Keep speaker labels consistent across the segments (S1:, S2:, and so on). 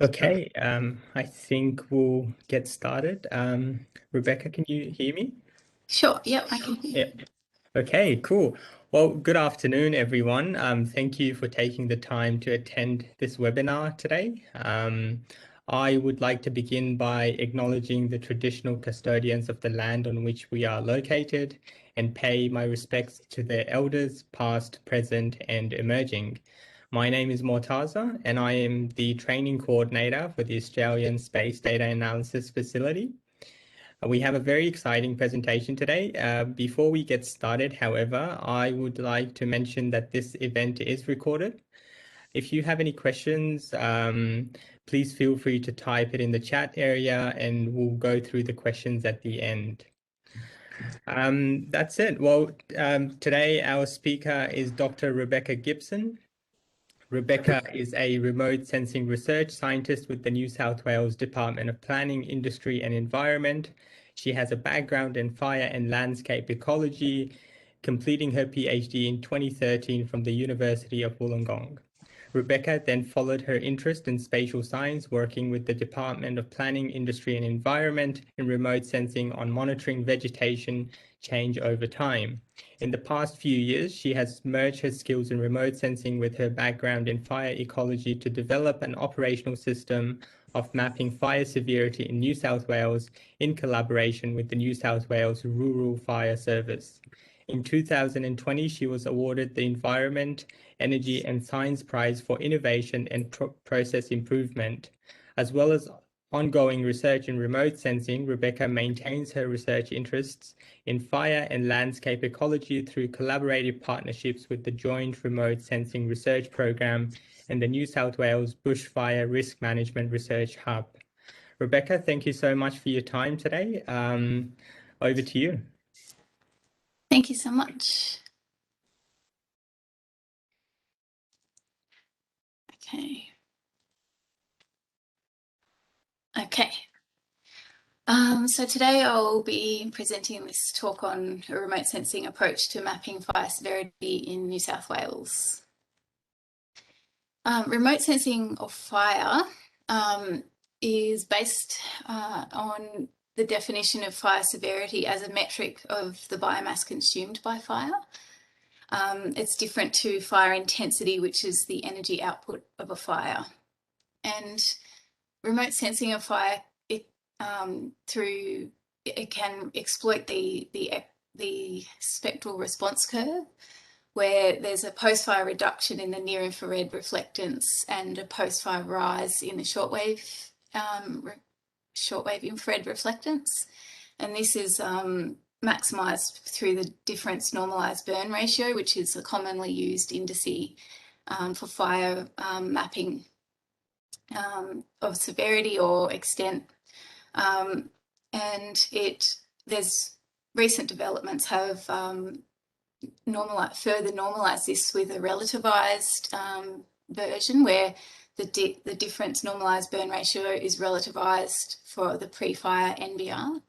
S1: Okay, I think we'll get started. Rebecca, can you hear me?
S2: Sure, yep, I can hear you.
S1: Yeah. Okay, cool. Well, good afternoon, everyone. Thank you for taking the time to attend this webinar today. I would like to begin by acknowledging the traditional custodians of the land on which we are located and pay my respects to their elders, past, present, and emerging. My name is Mortaza, and I am the training coordinator for the Australian Space Data Analysis Facility. We have a very exciting presentation today. Before we get started, however, I would like to mention that this event is recorded. If you have any questions, please feel free to type it in the chat area and we'll go through the questions at the end. That's it. Well, today our speaker is Dr. Rebecca Gibson. Rebecca is a remote sensing research scientist with the New South Wales Department of Planning, Industry and Environment. She has a background in fire and landscape ecology, completing her PhD in 2013 from the University of Wollongong. Rebecca then followed her interest in spatial science, working with the Department of Planning, Industry and Environment in remote sensing on monitoring vegetation change over time. In the past few years, she has merged her skills in remote sensing with her background in fire ecology to develop an operational system of mapping fire severity in New South Wales in collaboration with the New South Wales Rural Fire Service. In 2020, she was awarded the Environment, Energy and Science Prize for Innovation and Process Improvement. As well as ongoing research in remote sensing, Rebecca maintains her research interests in fire and landscape ecology through collaborative partnerships with the Joint Remote Sensing Research Program and the New South Wales Bushfire Risk Management Research Hub. Rebecca, thank you so much for your time today. Over to you.
S2: Thank you so much. Okay. So today I'll be presenting this talk on a remote sensing approach to mapping fire severity in New South Wales. Remote sensing of fire is based on the definition of fire severity as a metric of the biomass consumed by fire. It's different to fire intensity, which is the energy output of a fire. And remote sensing of fire, it can exploit the spectral response curve, where there's a post-fire reduction in the near-infrared reflectance and a post-fire rise in the shortwave infrared reflectance. And this is maximised through the difference normalised burn ratio, which is a commonly used indice for fire mapping of severity or extent. And there's recent developments have further normalised this with a relativised version, where the difference normalised burn ratio is relativised for the pre-fire NBR.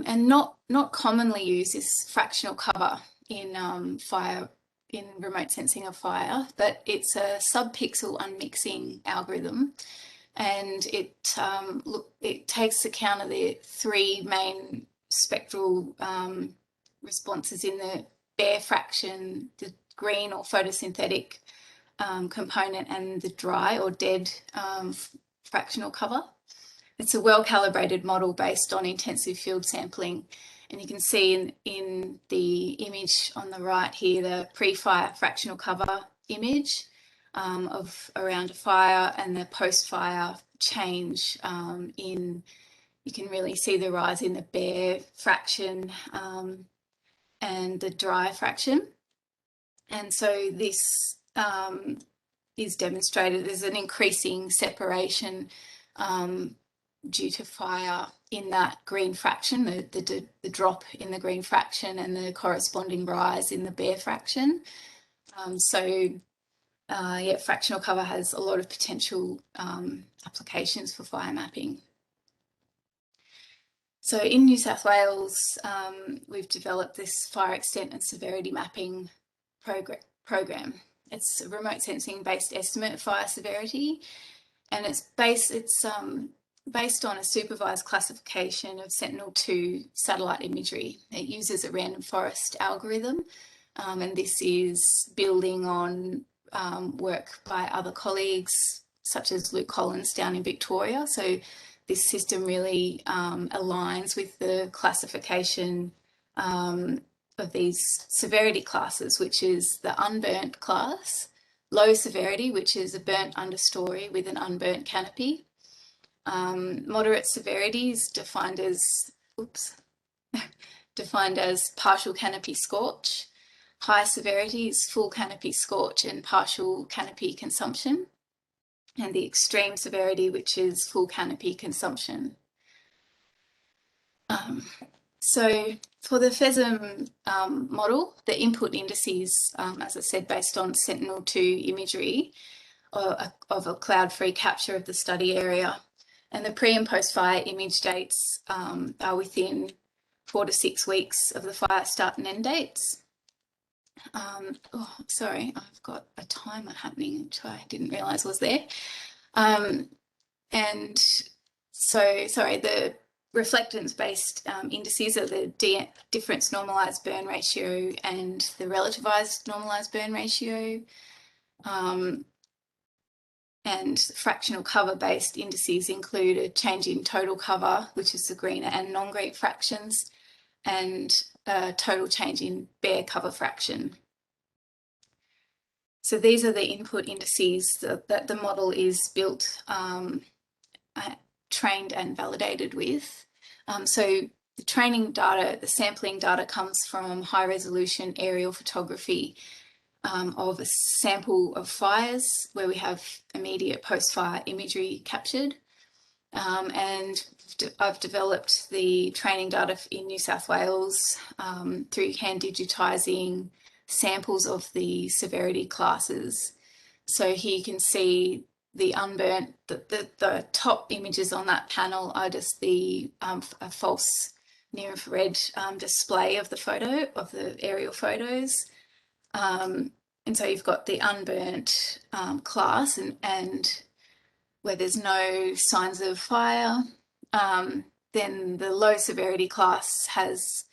S2: And not commonly used is fractional cover in remote sensing of fire, but it's a sub-pixel unmixing algorithm, and it takes account of the three main spectral responses in the bare fraction, the green or photosynthetic component, and the dry or dead fractional cover. It's a well-calibrated model based on intensive field sampling. And you can see in the image on the right here, the pre-fire fractional cover image of around a fire, and the post-fire change you can really see the rise in the bare fraction and the dry fraction. And so this is demonstrated as an increasing separation due to fire in that green fraction, the drop in the green fraction and the corresponding rise in the bare fraction. Yeah, fractional cover has a lot of potential applications for fire mapping. So in New South Wales, we've developed this fire extent and severity mapping program. it's a remote sensing based estimate of fire severity, and it's based on a supervised classification of Sentinel-2 satellite imagery. It uses a random forest algorithm, and this is building on work by other colleagues, such as Luke Collins down in Victoria. So this system really aligns with the classification of these severity classes, which is the unburnt class, low severity, which is a burnt understory with an unburnt canopy. Moderate severity is defined as, partial canopy scorch. High severity is full canopy scorch and partial canopy consumption. And the extreme severity, which is full canopy consumption. So for the FESM model, the input indices, as I said, based on Sentinel-2 imagery of a cloud-free capture of the study area. And the pre and post-fire image dates are within 4 to 6 weeks of the fire start and end dates. Oh, sorry, I've got a timer happening, which I didn't realise was there. And so, sorry, the reflectance-based indices are the difference normalised burn ratio and the relativised normalised burn ratio. And fractional cover-based indices include a change in total cover, which is the green and non-green fractions, and a total change in bare cover fraction. So these are the input indices that the model is built, trained and validated with. So the training data, the sampling data comes from high resolution aerial photography of a sample of fires where we have immediate post-fire imagery captured. And I've developed the training data in New South Wales through hand digitising samples of the severity classes. So here you can see the unburnt, the top images on that panel are just the a false near infrared display of the photo, of the aerial photos. And so you've got the unburnt class and where there's no signs of fire. Then the low severity class has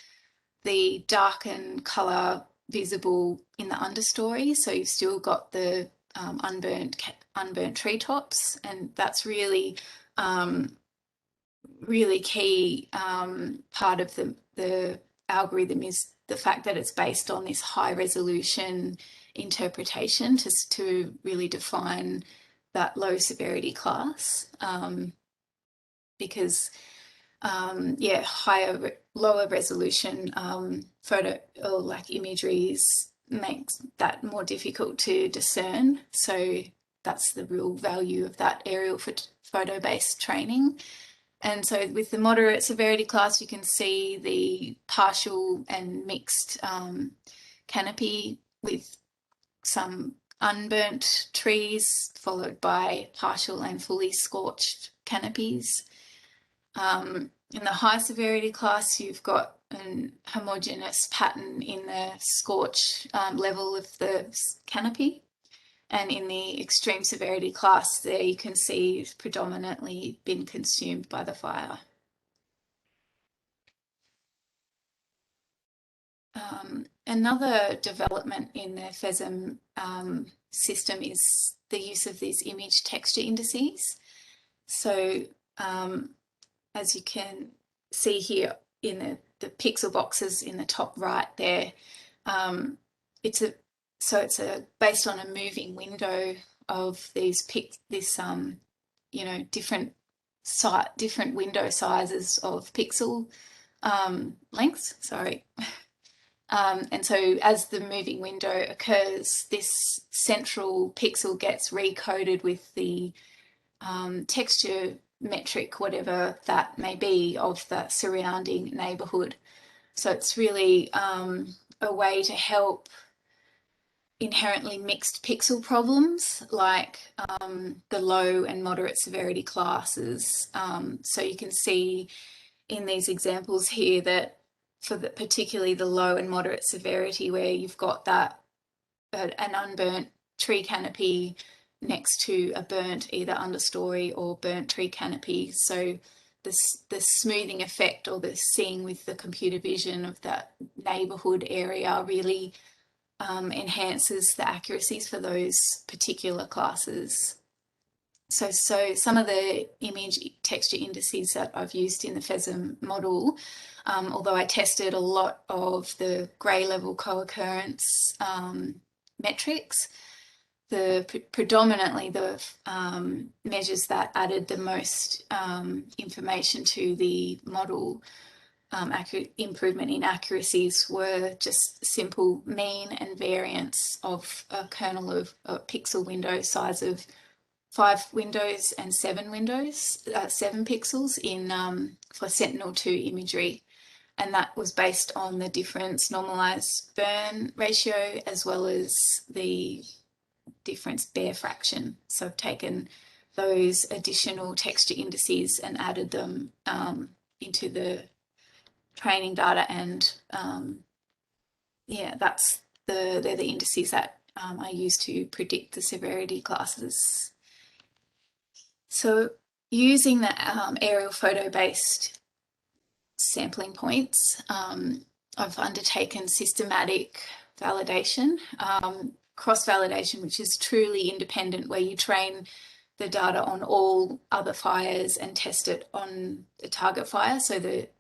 S2: the darkened colour visible in the understory. So you've still got the unburnt treetops, and that's really really key part of the algorithm is the fact that it's based on this high resolution interpretation to really define that low severity class, because lower resolution photo or like imageries makes that more difficult to discern. So that's the real value of that aerial photo based training. And so with the moderate severity class, you can see the partial and mixed canopy with some unburnt trees followed by partial and fully scorched canopies. In the high severity class, you've got a homogeneous pattern in the scorch level of the canopy. And in the extreme severity class, there you can see it's predominantly been consumed by the fire. Another development in the FESM system is the use of these image texture indices. So as you can see here in the pixel boxes in the top right there, it's based on a moving window of these different window sizes of pixel lengths. Sorry. And so as the moving window occurs, this central pixel gets recoded with the texture metric, whatever that may be, of the surrounding neighbourhood. So it's really a way to help inherently mixed pixel problems like the low and moderate severity classes. So you can see in these examples here that for particularly the low and moderate severity, where you've got that an unburnt tree canopy next to a burnt either understory or burnt tree canopy. So the smoothing effect, or the seeing with the computer vision of that neighbourhood area, really enhances the accuracies for those particular classes. So some of the image texture indices that I've used in the FESM model, although I tested a lot of the grey level co-occurrence metrics, predominantly the measures that added the most information to the model improvement in accuracies were just simple mean and variance of a kernel of a pixel window size of 5 windows and 7 windows, 7 pixels in for Sentinel-2 imagery. And that was based on the difference normalized burn ratio as well as the difference Bayer fraction. So I've taken those additional texture indices and added them into the training data, and yeah, they're the indices that I use to predict the severity classes. So using the aerial photo based sampling points, I've undertaken systematic validation, cross-validation, which is truly independent, where you train the data on all other fires and test it on the target fire, so that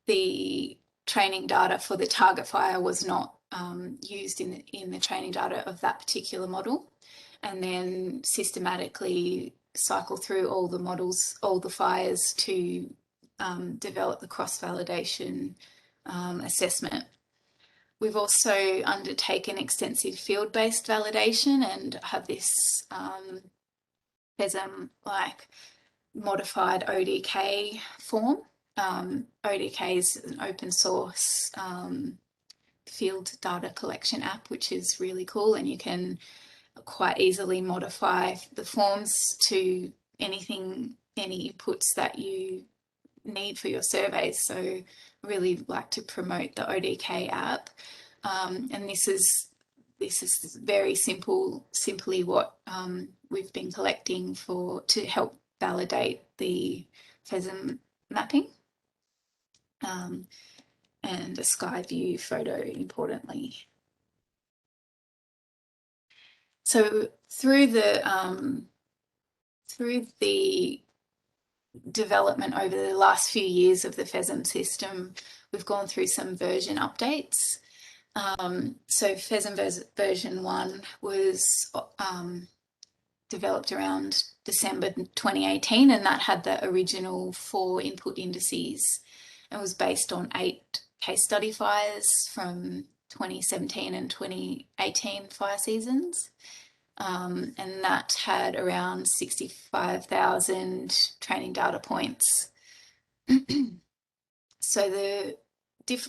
S2: the training data for the target fire was not used in the training data of that particular model, and then systematically cycle through all the models, all the fires, to develop the cross-validation assessment. We've also undertaken extensive field-based validation and have this FESM-like modified ODK form. ODK is an open source field data collection app, which is really cool, and you can quite easily modify the forms to anything, any inputs that you need for your surveys. So I really like to promote the ODK app, and this is very simply what we've been collecting to help validate the FESM mapping, and a sky view photo, importantly. So through the development over the last few years of the FESM system, we've gone through some version updates. So FESM version 1 was developed around December 2018, and that had the original 4 input indices. It was based on 8 case study fires from 2017 and 2018 fire seasons. And that had around 65,000 training data points. So the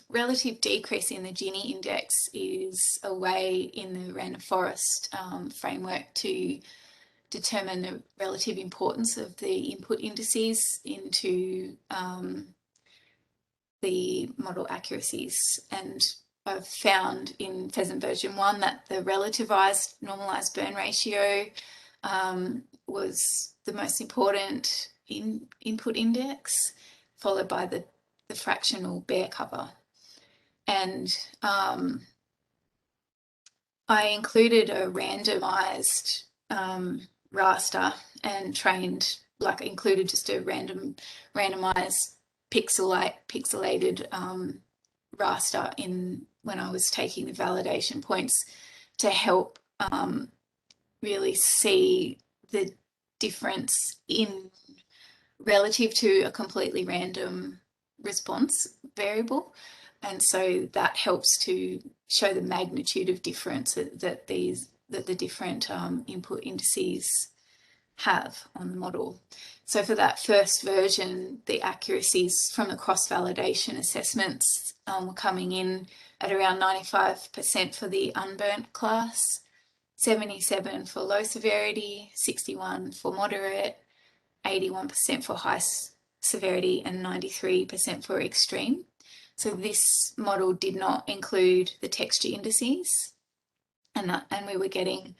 S2: relative decrease in the Gini index is a way in the random forest framework to determine the relative importance of the input indices into the model accuracies. And I've found in FESM version 1 that the relativized normalized burn ratio was the most important input index, followed by the fractional Bayer cover. And I included a randomized raster and trained, included just a randomized pixelated raster when I was taking the validation points, to help really see the difference in relative to a completely random response variable. And so that helps to show the magnitude of difference that the different input indices have on the model. So for that first version, the accuracies from the cross-validation assessments were coming in at around 95% for the unburnt class, 77% for low severity, 61% for moderate, 81% for high severity, and 93% for extreme. So this model did not include the texture indices, and we were getting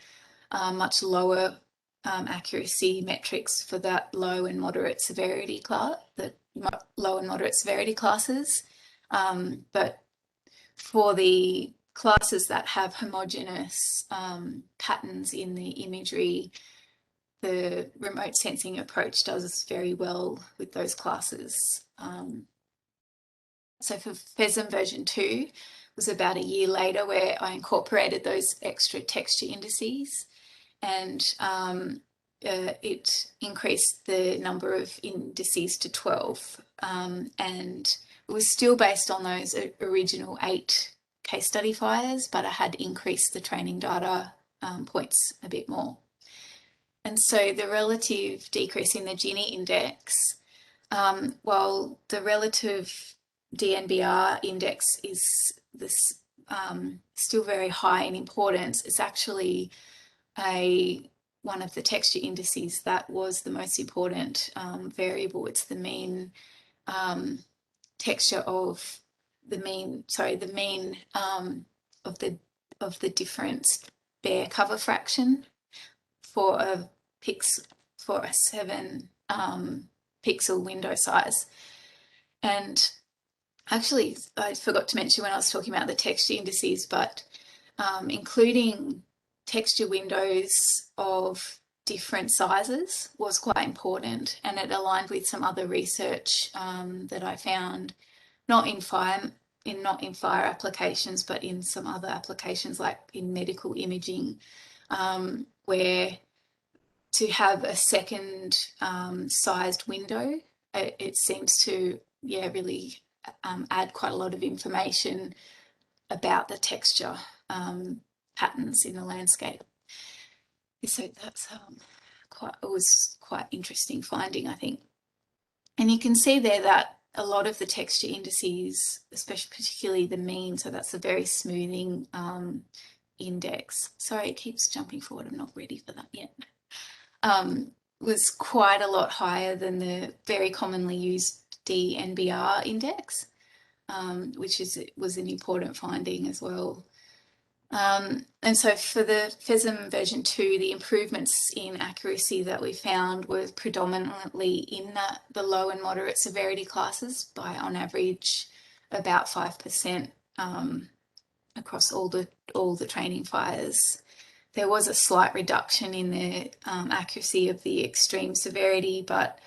S2: much lower accuracy metrics for that low and moderate severity class, the low and moderate severity classes. But for the classes that have homogeneous patterns in the imagery, the remote sensing approach does very well with those classes. So for FESM version 2 was about a year later, where I incorporated those extra texture indices, and it increased the number of indices to 12. And it was still based on those original 8 case study fires, but I had increased the training data points a bit more. And so the relative decrease in the Gini index, while the relative DNBR index is this still very high in importance, it's actually one of the texture indices that was the most important variable. It's the mean texture of the mean of the difference bare cover fraction for a 7 pixel window size. And actually, I forgot to mention when I was talking about the texture indices, but including texture windows of different sizes was quite important, and it aligned with some other research that I found, not in fire applications, but in some other applications like in medical imaging, where to have a second sized window, it seems to really add quite a lot of information about the texture patterns in the landscape. So that's it was quite interesting finding, I think. And you can see there that a lot of the texture indices, particularly the mean, so that's a very smoothing index. Sorry, it keeps jumping forward. I'm not ready for that yet. Was quite a lot higher than the very commonly used DNBR index, which was an important finding as well. And so for the FESM version 2, the improvements in accuracy that we found were predominantly in the low and moderate severity classes, by on average about 5% across all the training fires. There was a slight reduction in the accuracy of the extreme severity, but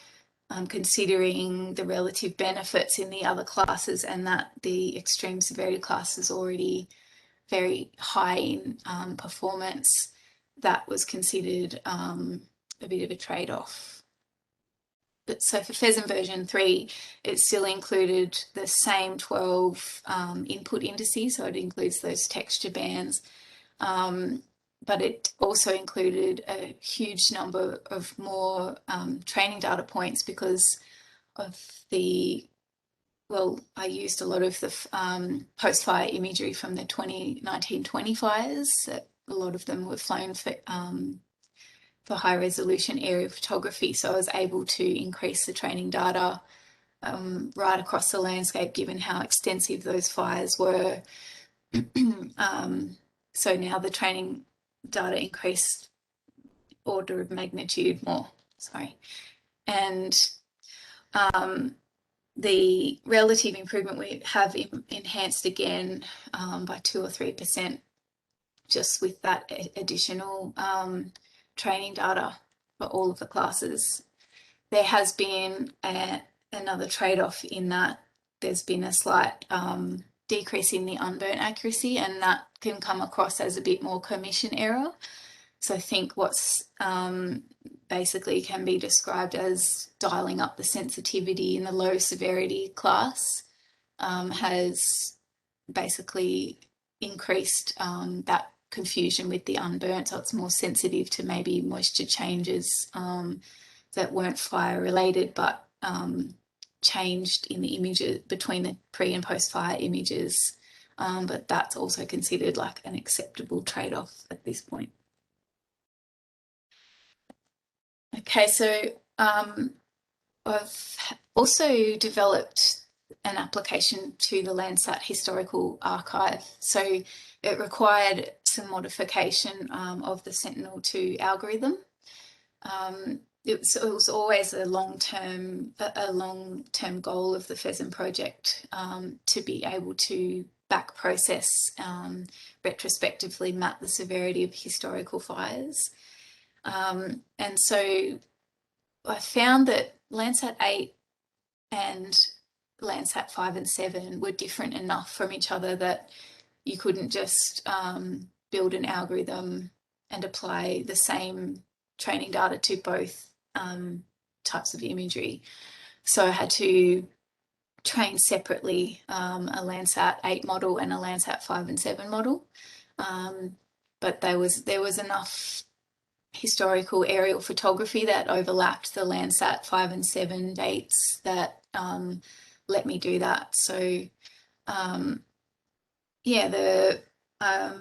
S2: considering the relative benefits in the other classes, and that the extreme severity class is already very high in performance, that was considered a bit of a trade-off. But so for FESM version 3, it still included the same 12 input indices, so it includes those texture bands, but it also included a huge number of more training data points because of I used a lot of the post-fire imagery from the 2019-20 fires. A lot of them were flown for high-resolution aerial photography, so I was able to increase the training data right across the landscape, given how extensive those fires were. So now the training data increased order of magnitude more, and the relative improvement we have enhanced again by 2 or 3% just with that additional training data for all of the classes. There has been another trade-off in that there's been a slight decrease in the unburnt accuracy, and that can come across as a bit more commission error. So I think what's basically can be described as dialing up the sensitivity in the low severity class has basically increased that confusion with the unburnt, so it's more sensitive to maybe moisture changes that weren't fire related, but changed in the images between the pre and post fire images, but that's also considered like an acceptable trade-off at this point. Okay, so I've also developed an application to the Landsat historical archive. So it required some modification of the Sentinel-2 algorithm. It was always a long-term goal of the FESM project to be able to back process, retrospectively map the severity of historical fires. And so I found that Landsat 8 and Landsat 5 and 7 were different enough from each other that you couldn't just build an algorithm and apply the same training data to both types of imagery. So I had to train separately a Landsat 8 model and a Landsat 5 and 7 model. But there was enough historical aerial photography that overlapped the Landsat 5 and 7 dates that let me do that. So yeah, I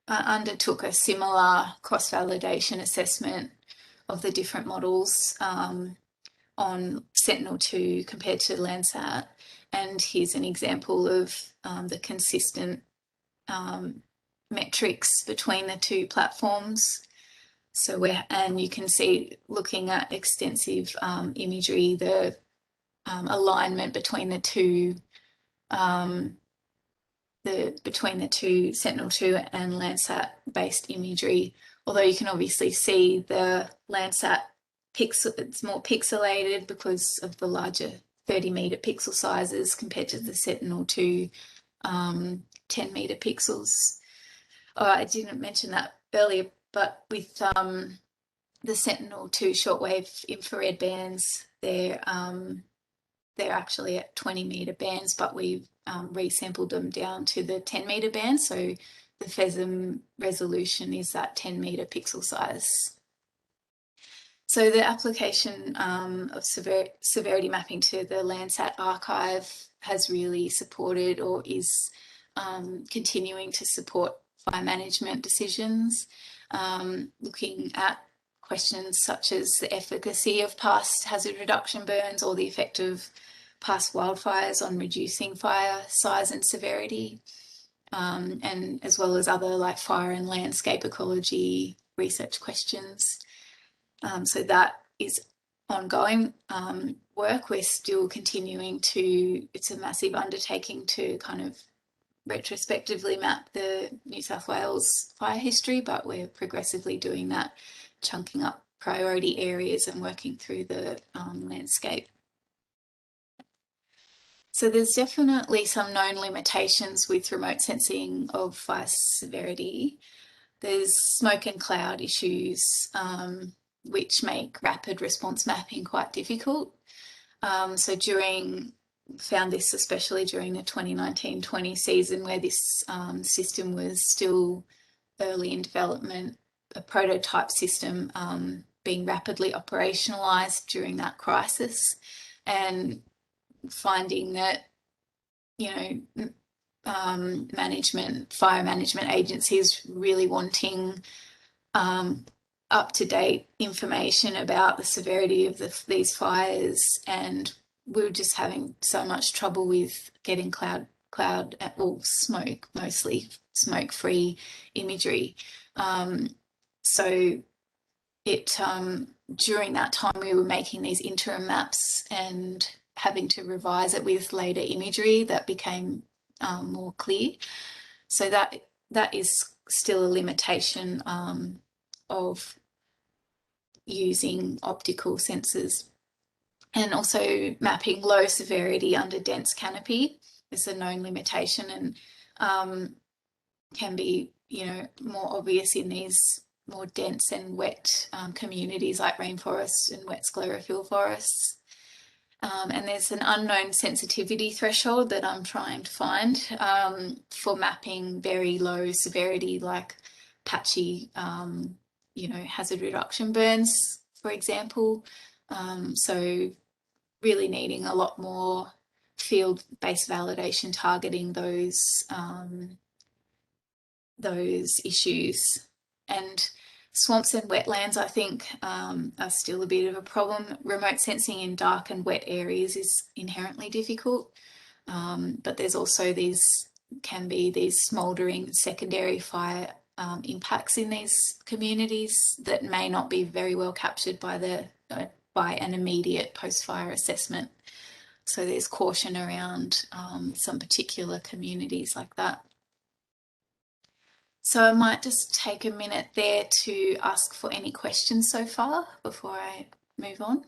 S2: undertook a similar cross-validation assessment of the different models on Sentinel-2 compared to Landsat. And here's an example of the consistent metrics between the two platforms. So and you can see, looking at extensive imagery, the alignment between the two Sentinel-2 and Landsat-based imagery. Although you can obviously see the Landsat it's more pixelated because of the larger 30-meter pixel sizes compared to the Sentinel-2 10-meter pixels. I didn't mention that earlier, but with the Sentinel-2 shortwave infrared bands, they're actually at 20-meter bands, but we've resampled them down to the 10-meter band. So the FESM resolution is that 10-meter pixel size. So the application of severity mapping to the Landsat archive has really supported, or is continuing to support, fire management decisions, looking at questions such as the efficacy of past hazard reduction burns or the effect of past wildfires on reducing fire size and severity, and as well as other like fire and landscape ecology research questions. So that is ongoing work. We're still continuing to, it's a massive undertaking to kind of retrospectively map the New South Wales fire history, but we're progressively doing that, chunking up priority areas and working through the landscape. So there's definitely some known limitations with remote sensing of fire severity. There's smoke and cloud issues, which make rapid response mapping quite difficult. So found this especially during the 2019-20 season, where this system was still early in development, a prototype system being rapidly operationalised during that crisis, and finding that, you know, fire management agencies really wanting up-to-date information about the severity of these fires, and we were just having so much trouble with getting cloud or smoke, mostly smoke-free imagery. So during that time we were making these interim maps and having to revise it with later imagery that became more clear. So that is still a limitation of using optical sensors. And also mapping low severity under dense canopy is a known limitation, and can be, you know, more obvious in these more dense and wet communities like rainforests and wet sclerophyll forests. And there's an unknown sensitivity threshold that I'm trying to find for mapping very low severity, like patchy, you know, hazard reduction burns, for example. So really needing a lot more field-based validation targeting those issues. And Swamps and wetlands, I think, are still a bit of a problem. Remote sensing in dark and wet areas is inherently difficult, but there's also can be these smouldering secondary fire impacts in these communities that may not be very well captured by by an immediate post-fire assessment. So there's caution around some particular communities like that. So I might just take a minute there to ask for any questions so far before I move on.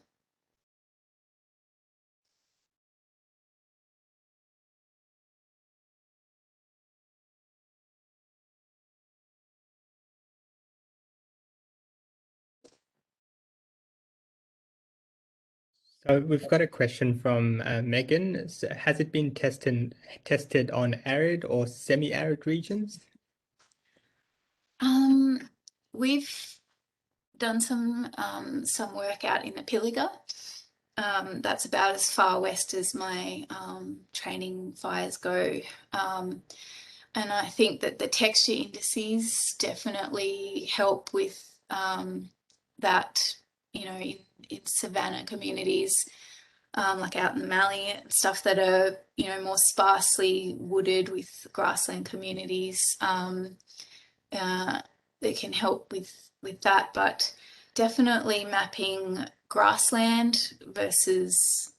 S1: So we've got a question from Megan. So has it been tested on arid or semi-arid regions?
S2: We've done some work out in the Pilliga. That's about as far west as my training fires go. And I think that the texture indices definitely help with that, you know, in savanna communities, like out in the Mallee and stuff that are, you know, more sparsely wooded with grassland communities. That can help with that, but definitely mapping grassland versus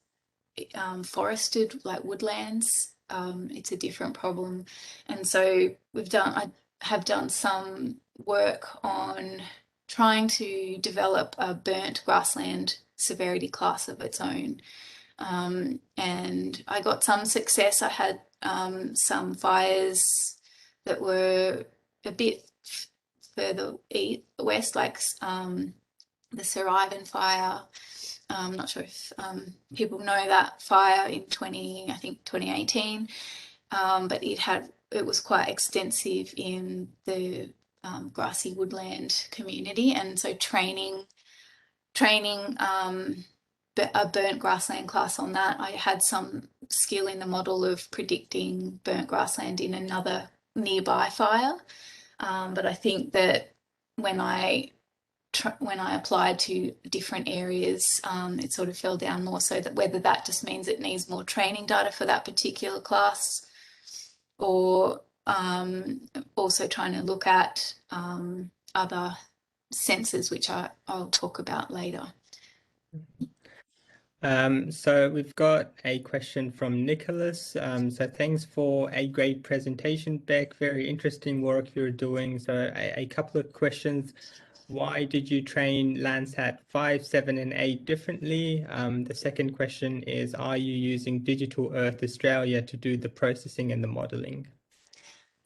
S2: forested, like woodlands, it's a different problem. And so I have done some work on trying to develop a burnt grassland severity class of its own. And I got some success. I had some fires that were a bit further west, like the Sir Ivan fire. I'm not sure if people know that fire in 2018, but it was quite extensive in the grassy woodland community, and so training a burnt grassland class on that. I had some skill in the model of predicting burnt grassland in another nearby fire, but I think that when I applied to different areas, it sort of fell down more, so that whether that just means it needs more training data for that particular class, or also trying to look at other sensors, which I'll talk about later.
S1: So we've got a question from Nicholas. So thanks for a great presentation, Beck. Very interesting work you're doing. So a couple of questions. Why did you train Landsat 5, 7, and 8 differently? The second question is, are you using Digital Earth Australia to do the processing and the modeling?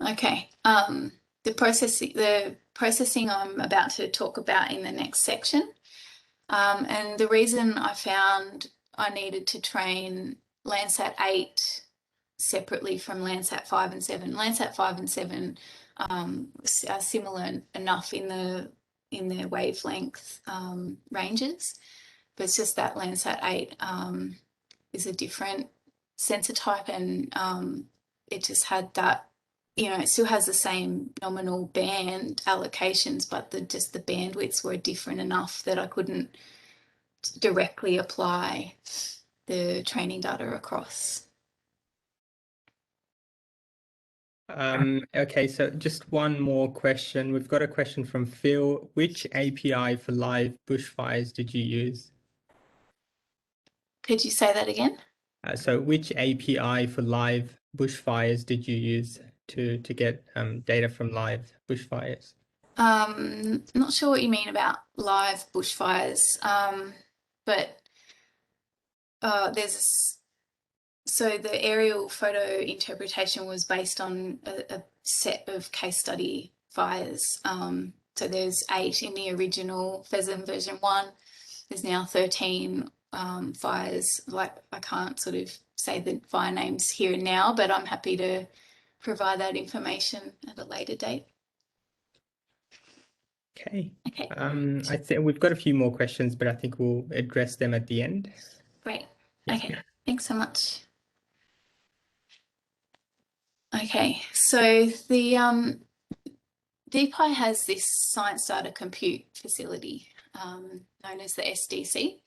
S2: Okay. The processing I'm about to talk about in the next section. And the reason I found I needed to train Landsat 8 separately from Landsat 5 and 7. Landsat 5 and 7 are similar enough in their wavelength ranges, but it's just that Landsat 8 is a different sensor type, and it just had that, you know, it still has the same nominal band allocations, but the bandwidths were different enough that I couldn't directly apply the training data across.
S1: Okay, so just one more question. We've got a question from Phil. Which API for live bushfires did you use?
S2: Could you say that again?
S1: So which API for live bushfires did you use to get data from live bushfires?
S2: Not sure what you mean about live bushfires, but so the aerial photo interpretation was based on a set of case study fires. So there's 8 in the original FESM version 1. There's now 13 fires. Like, I can't sort of say the fire names here and now, but I'm happy to provide that information at a later date.
S1: Okay.
S2: Okay.
S1: I think we've got a few more questions, but I think we'll address them at the end.
S2: Great.
S1: Yeah.
S2: Okay. Thanks so much. Okay, so DPIE has this science data compute facility known as the SDC.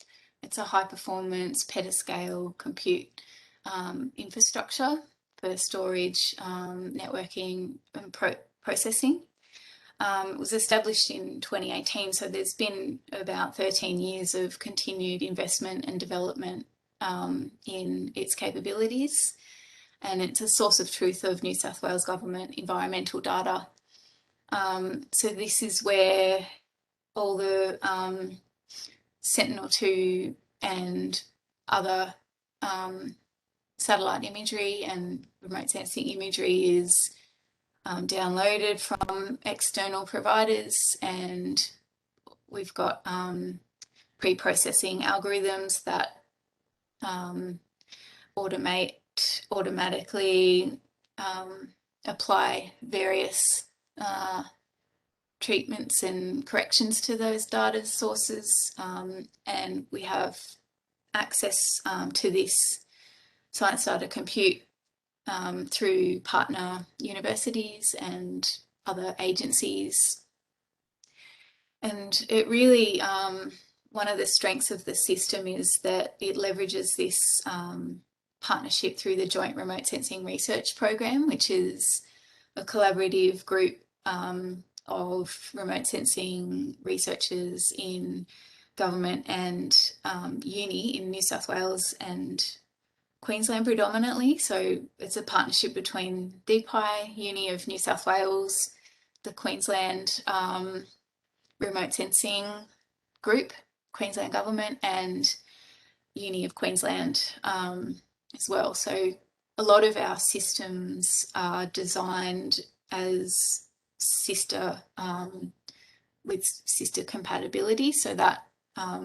S2: It's a high performance petascale compute infrastructure for storage, networking and processing. It was established in 2018, so there's been about 13 years of continued investment and development in its capabilities, and it's a source of truth of New South Wales government environmental data. So this is where all the Sentinel-2 and other satellite imagery and remote sensing imagery is downloaded from external providers, and we've got pre-processing algorithms that automatically apply various treatments and corrections to those data sources, and we have access to this science data compute through partner universities and other agencies. And it really, one of the strengths of the system is that it leverages this partnership through the Joint Remote Sensing Research Program, which is a collaborative group of remote sensing researchers in government and uni in New South Wales and Queensland predominantly. So it's a partnership between DPIE, Uni of New South Wales, the Queensland Remote Sensing Group, Queensland Government, and Uni of Queensland as well. So a lot of our systems are designed as sister with sister compatibility, so that a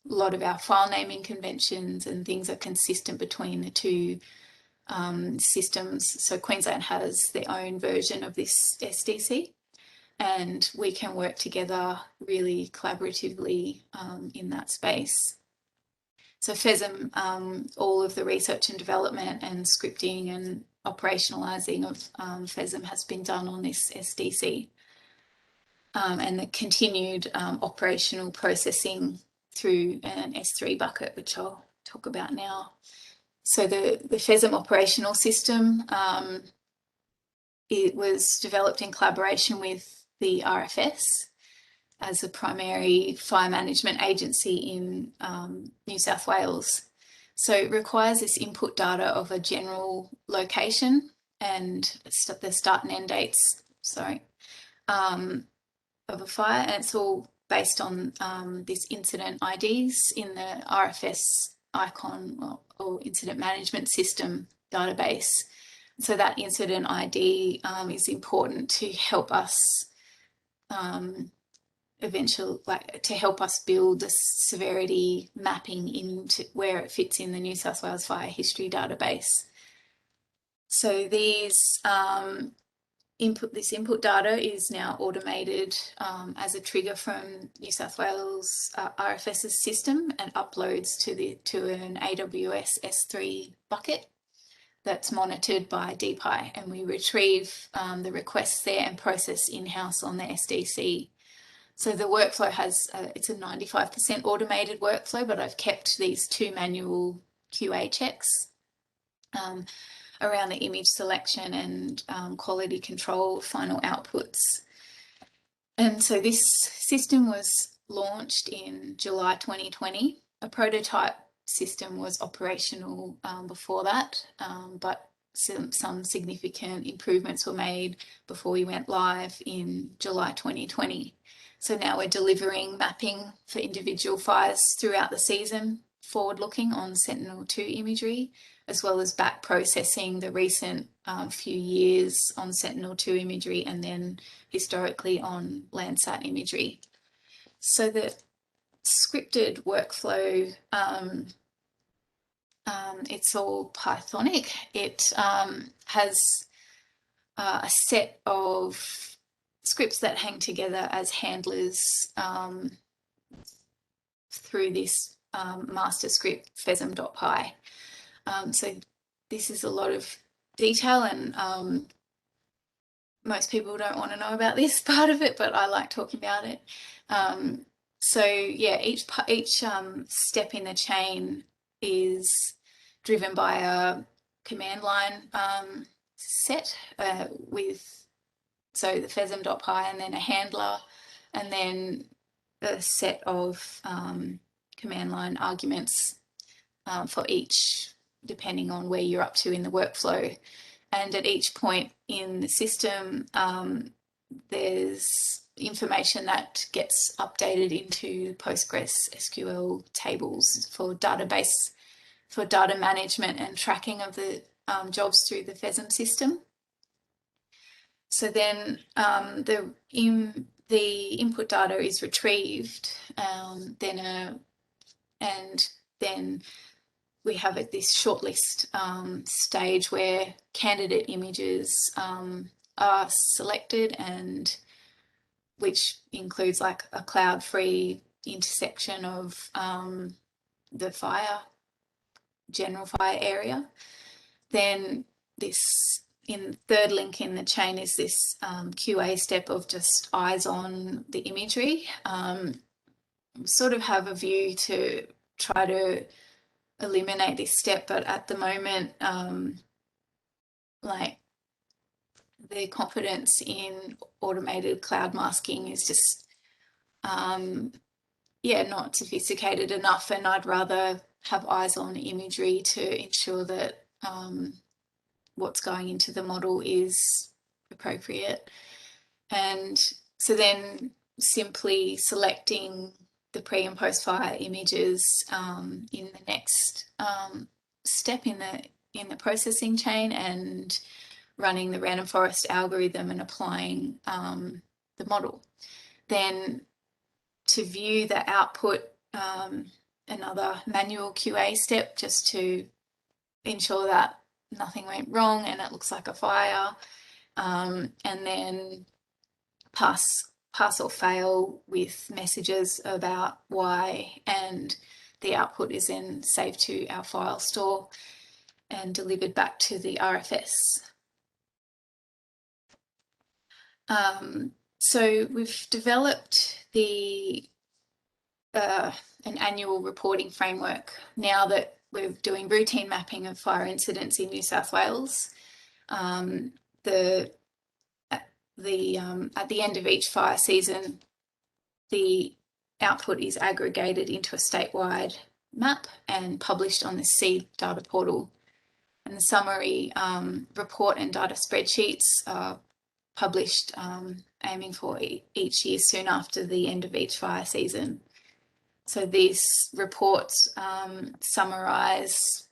S2: lot of our file naming conventions and things are consistent between the two systems. So Queensland has their own version of this SDC, and we can work together really collaboratively in that space. So FESM, all of the research and development and scripting and operationalising of FESM has been done on this SDC, and the continued operational processing through an S3 bucket, which I'll talk about now. So the FESM operational system, it was developed in collaboration with the RFS as a primary fire management agency in New South Wales. So it requires this input data of a general location and the start and end dates, of a fire, and it's all based on this incident IDs in the RFS ICON or incident management system database. So that incident ID is important to help us to help us build the severity mapping into where it fits in the New South Wales Fire History database. So these this input data is now automated as a trigger from New South Wales RFS's system and uploads to an AWS S3 bucket that's monitored by DPIE, and we retrieve the requests there and process in-house on the SDC. So the workflow has, it's a 95% automated workflow, but I've kept these 2 manual QA checks around the image selection and quality control final outputs. And so this system was launched in July 2020. A prototype system was operational before that, but some significant improvements were made before we went live in July 2020. So now we're delivering mapping for individual fires throughout the season, forward-looking on Sentinel-2 imagery, as well as back processing the recent few years on Sentinel-2 imagery and then historically on Landsat imagery. So the scripted workflow, it's all Pythonic. It has a set of scripts that hang together as handlers through this master script FESM.py. So this is a lot of detail, and most people don't want to know about this part of it, but I like talking about it. So yeah, each step in the chain is driven by a command line set with, so the FESM.py and then a handler, and then a set of command line arguments for each, depending on where you're up to in the workflow. And at each point in the system, there's information that gets updated into Postgres SQL tables for database, for data management and tracking of the jobs through the FESM system. So then the input data is retrieved, and then we have this shortlist stage where candidate images are selected, and which includes like a cloud-free intersection of the general fire area. Then this, in third link in the chain, is this QA step of just eyes on the imagery. Sort of have a view to try to eliminate this step, but at the moment, like, the confidence in automated cloud masking is just not sophisticated enough, and I'd rather have eyes on imagery to ensure that what's going into the model is appropriate. And so then simply selecting the pre and post fire images in the next step in the processing chain, and running the random forest algorithm and applying the model. Then to view the output, another manual QA step just to ensure that nothing went wrong and it looks like a fire, and then pass or fail with messages about why, and the output is then saved to our file store and delivered back to the RFS. So we've developed an annual reporting framework now that we're doing routine mapping of fire incidents in New South Wales. At the end of each fire season, the output is aggregated into a statewide map and published on the SEED data portal. And the summary report and data spreadsheets are published, aiming for each year soon after the end of each fire season. So these reports summarise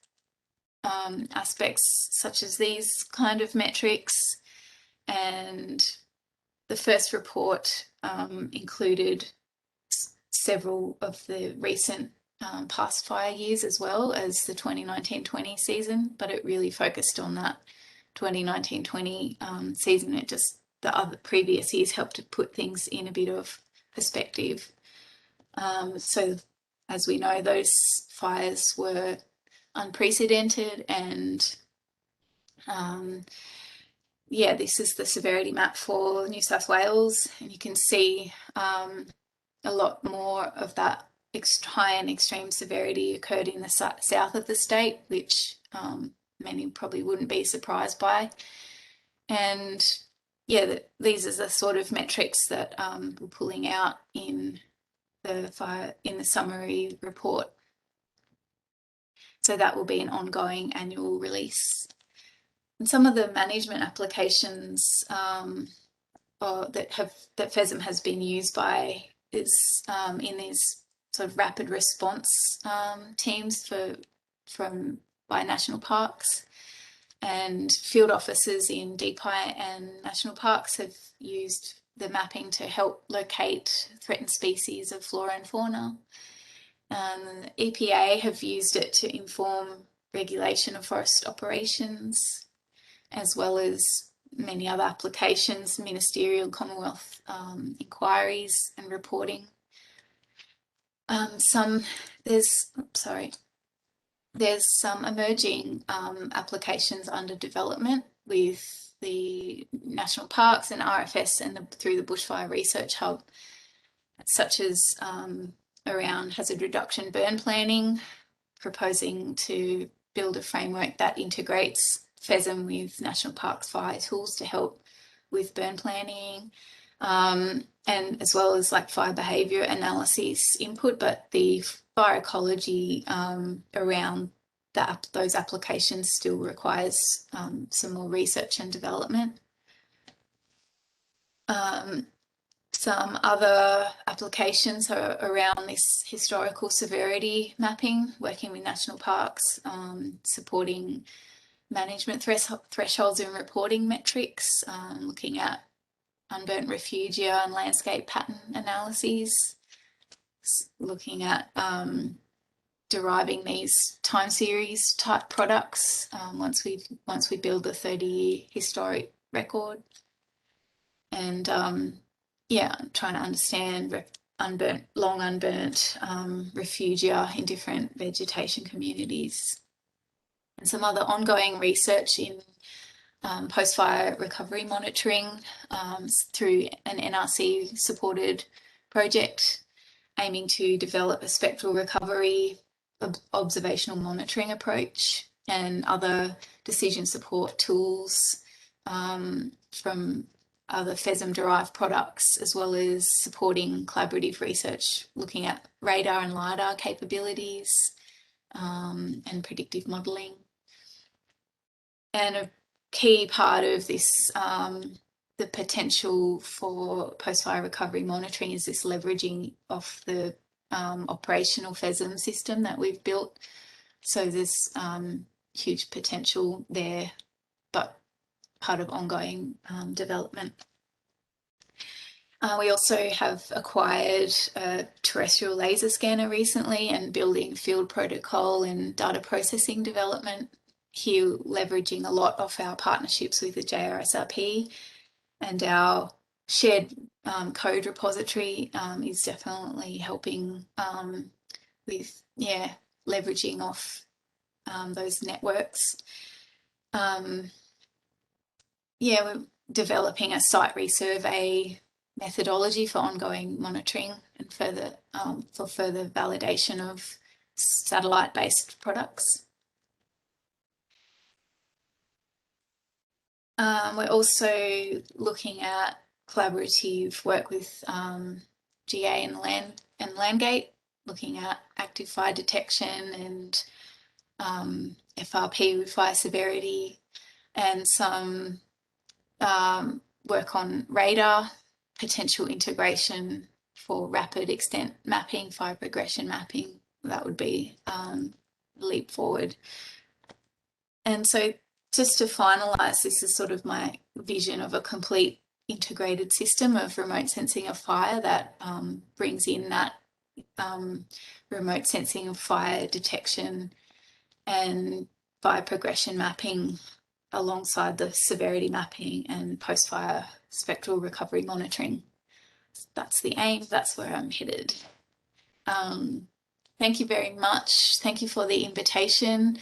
S2: aspects such as these kind of metrics, and the first report included several of the recent past fire years as well as the 2019-20 season, but it really focused on that 2019-20 season. It just, the other previous years helped to put things in a bit of perspective. So as we know, those fires were unprecedented, and this is the severity map for New South Wales, and you can see a lot more of that high and extreme severity occurred in the south of the state, which many probably wouldn't be surprised by. And these are the sort of metrics that we're pulling out in the summary report. So that will be an ongoing annual release. And some of the management applications that FESM has been used by is in these sort of rapid response teams by national parks, and field officers in DPIE and national parks have used the mapping to help locate threatened species of flora and fauna. EPA have used it to inform regulation of forest operations, as well as many other applications, ministerial Commonwealth inquiries and reporting. there's some emerging applications under development with the national parks and RFS and through the Bushfire Research Hub, such as around hazard reduction burn planning, proposing to build a framework that integrates FESM with National Parks fire tools to help with burn planning, and as well as like fire behaviour analysis input, but the fire ecology around those applications still requires some more research and development. Some other applications are around this historical severity mapping, working with national parks, supporting management thresholds and reporting metrics, looking at unburnt refugia and landscape pattern analyses, looking at deriving these time series type products once we build the 30-year historic record, and yeah, trying to understand long unburnt refugia in different vegetation communities, and some other ongoing research in post-fire recovery monitoring through an NRC supported project aiming to develop a spectral recovery observational monitoring approach and other decision support tools from other FESM-derived products, as well as supporting collaborative research looking at radar and LiDAR capabilities and predictive modelling. And a key part of this, the potential for post-fire recovery monitoring, is this leveraging of the operational FESM system that we've built. So there's huge potential there, but part of ongoing development. We also have acquired a terrestrial laser scanner recently and building field protocol and data processing development here, leveraging a lot of our partnerships with the JRSRP, and our shared code repository is definitely helping with leveraging off those networks. We're developing a site resurvey methodology for ongoing monitoring and for further validation of satellite-based products. We're also looking at collaborative work with GA and Landgate, looking at active fire detection and FRP with fire severity, and some work on radar, potential integration for rapid extent mapping, fire progression mapping. That would be a leap forward. And so just to finalise, this is sort of my vision of a complete integrated system of remote sensing of fire that brings in that remote sensing of fire detection and fire progression mapping alongside the severity mapping and post-fire spectral recovery monitoring. That's the aim, that's where I'm headed. Thank you very much. Thank you for the invitation.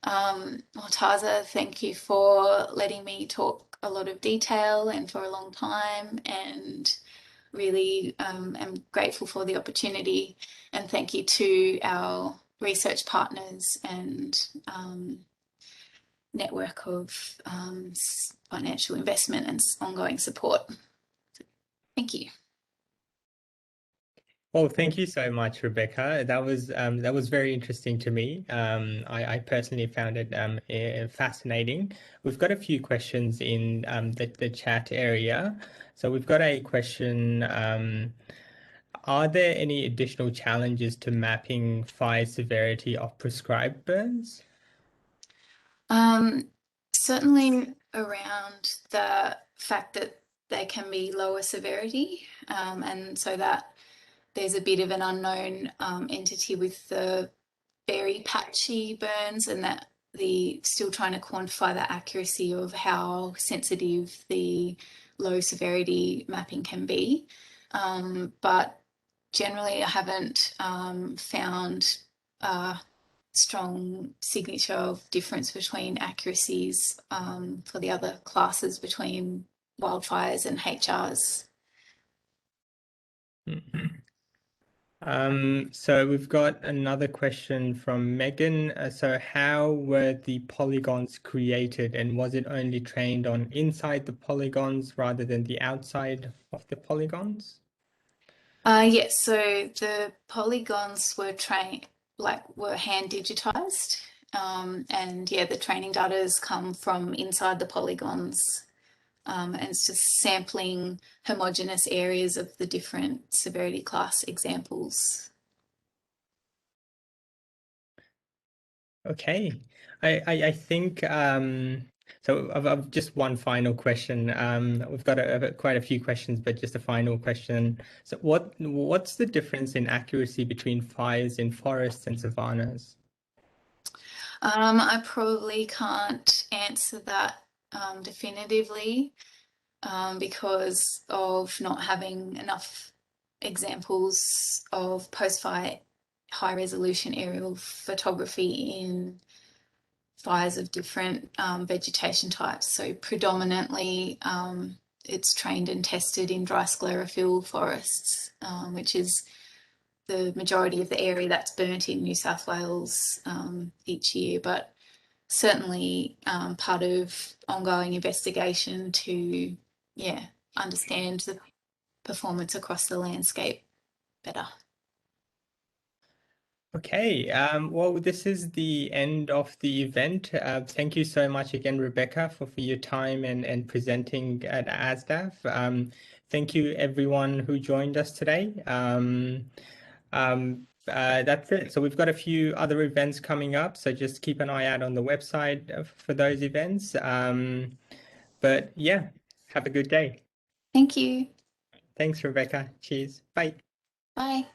S2: Mortaza, thank you for letting me talk a lot of detail and for a long time, and really am grateful for the opportunity, and thank you to our research partners and network of financial investment and ongoing support. Thank you.
S1: Well, thank you so much, Rebecca. That was very interesting to me. I personally found it fascinating. We've got a few questions in the chat area. So we've got a question. Are there any additional challenges to mapping fire severity of prescribed burns?
S2: Certainly around the fact that they can be lower severity, and so that there's a bit of an unknown entity with the very patchy burns, and that still trying to quantify the accuracy of how sensitive the low severity mapping can be. But generally I haven't found strong signature of difference between accuracies for the other classes between wildfires and HRs.
S1: So we've got another question from Megan. So how were the polygons created, and was it only trained on inside the polygons rather than the outside of the polygons?
S2: Yes, so the polygons were were hand digitized, and yeah, the training data has come from inside the polygons, and it's just sampling homogeneous areas of the different severity class examples.
S1: Okay, I think so. I've just one final question. We've got quite a few questions, but just a final question. So, what's the difference in accuracy between fires in forests and savannas?
S2: I probably can't answer that definitively because of not having enough examples of post-fire high-resolution aerial photography in fires of different vegetation types. So predominantly it's trained and tested in dry sclerophyll forests, which is the majority of the area that's burnt in New South Wales each year, but certainly part of ongoing investigation to, yeah, understand the performance across the landscape better.
S1: Okay, well, this is the end of the event. Thank you so much again, Rebecca, for your time and presenting at ASDAF. Thank you, everyone who joined us today. That's it. So we've got a few other events coming up, so just keep an eye out on the website for those events. But yeah, have a good day.
S2: Thank you.
S1: Thanks, Rebecca. Cheers. Bye.
S2: Bye.